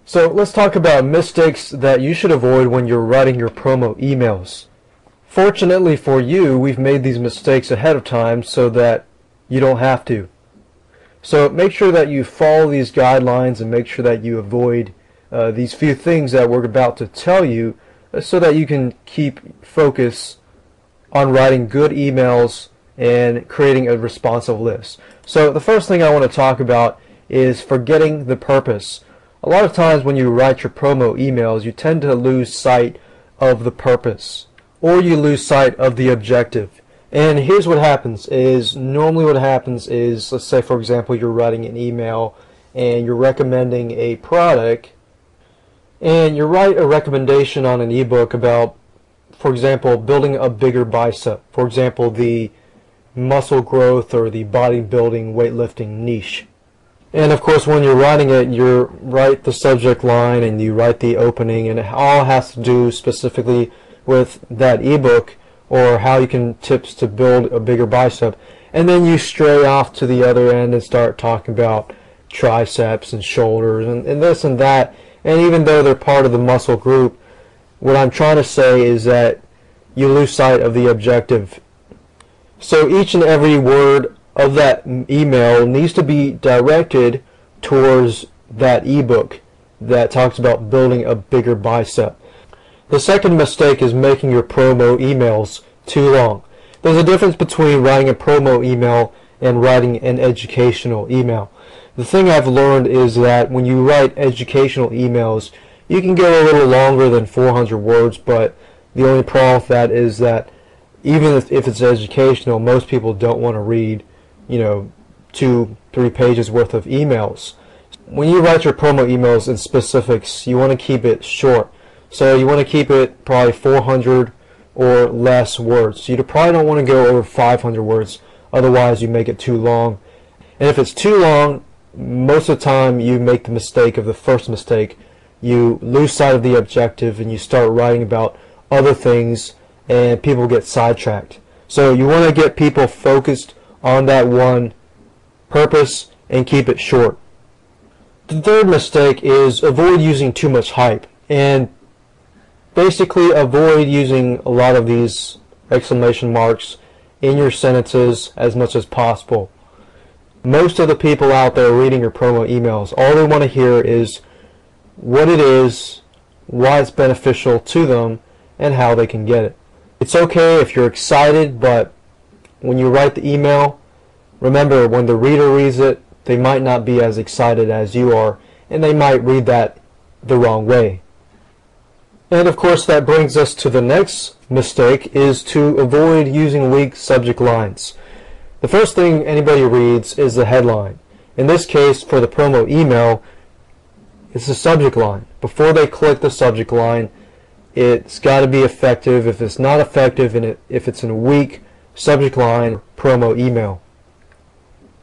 So let's talk about mistakes that you should avoid when you're writing your promo emails. Fortunately for you, we've made these mistakes ahead of time so that you don't have to. So make sure that you follow these guidelines and make sure that you avoid these few things that we're about to tell you so that you can keep focus on writing good emails and creating a responsive list. So the first thing I want to talk about is forgetting the purpose. A lot of times when you write your promo emails, you tend to lose sight of the purpose, or you lose sight of the objective. And here's what happens is, normally what happens is, let's say for example you're writing an email and you're recommending a product, and you write a recommendation on an ebook about, for example, building a bigger bicep. For example, the muscle growth or the bodybuilding weightlifting niche. And of course when you're writing it, you write the subject line and you write the opening, and it all has to do specifically with that ebook or how you can tips to build a bigger bicep. And then you stray off to the other end and start talking about triceps and shoulders and this and that. And even though they're part of the muscle group, what I'm trying to say is that you lose sight of the objective. So each and every word of that email needs to be directed towards that ebook that talks about building a bigger bicep. The second mistake is making your promo emails too long. There's a difference between writing a promo email and writing an educational email. The thing I've learned is that when you write educational emails, you can go a little longer than 400 words, but the only problem with that is that even if it's educational, most people don't want to read, 2-3 pages worth of emails. When you write your promo emails in specifics, you want to keep it short. So you want to keep it probably 400 or less words. So you probably don't want to go over 500 words, otherwise you make it too long. And if it's too long, most of the time you make the mistake of the first mistake. You lose sight of the objective and you start writing about other things and people get sidetracked. So you want to get people focused on that one purpose and keep it short. The third mistake is avoid using too much hype, and basically avoid using a lot of these exclamation marks in your sentences as much as possible. Most of the people out there reading your promo emails, all they want to hear is what it is, why it's beneficial to them, and how they can get it. It's okay if you're excited, but when you write the email, remember when the reader reads it, they might not be as excited as you are, and they might read that the wrong way. And of course that brings us to the next mistake, is to avoid using weak subject lines. The first thing anybody reads is the headline. In this case, for the promo email, it's the subject line. Before they click the subject line, it's got to be effective. If it's not effective and if it's in a weak subject line, promo email.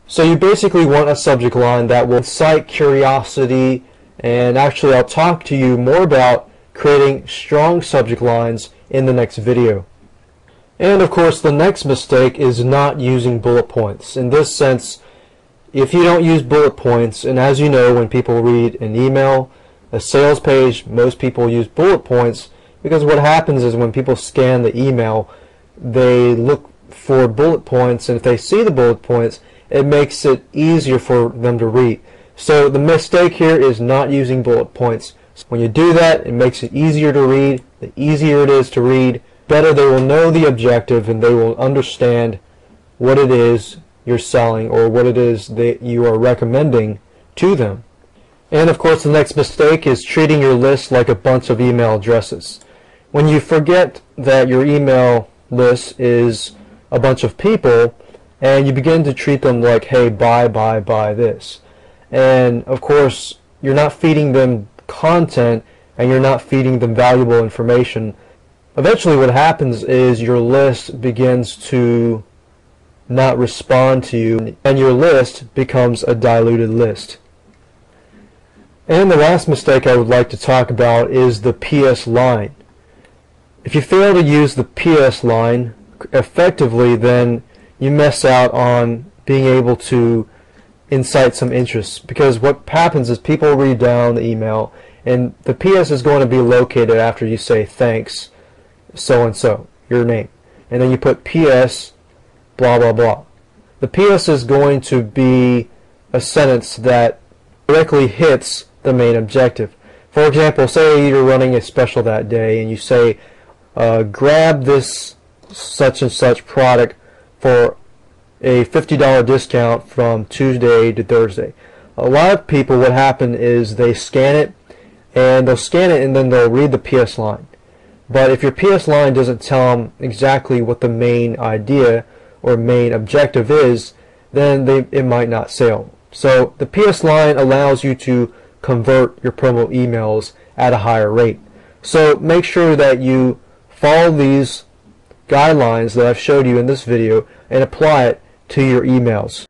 So you basically want a subject line that will incite curiosity, and actually I'll talk to you more about creating strong subject lines in the next video. And of course the next mistake is not using bullet points. In this sense, if you don't use bullet points, and as you know, when people read an email, a sales page, most people use bullet points, because what happens is when people scan the email, they look for bullet points, and if they see the bullet points, it makes it easier for them to read. So the mistake here is not using bullet points. When you do that, it makes it easier to read. The easier it is to read, better they will know the objective, and they will understand what it is you're selling or what it is that you are recommending to them. And of course the next mistake is treating your list like a bunch of email addresses. When you forget that your email list is a bunch of people, and you begin to treat them like, hey, buy this. And of course you're not feeding them content and you're not feeding them valuable information. Eventually what happens is your list begins to not respond to you, and your list becomes a diluted list. And the last mistake I would like to talk about is the PS line. If you fail to use the PS line effectively, then you miss out on being able to incite some interest, because what happens is people read down the email And the PS is going to be located after you say thanks so and so, your name. And then you put PS blah blah blah. The PS is going to be a sentence that directly hits the main objective. For example, say you're running a special that day and you say grab this such and such product for a $50 discount from Tuesday to Thursday. A lot of people, what happen is they scan it, and they'll scan it and then they'll read the PS line. But if your PS line doesn't tell them exactly what the main idea or main objective is, then it might not sell. So the PS line allows you to convert your promo emails at a higher rate. So make sure that you follow these guidelines that I've showed you in this video and apply it to your emails.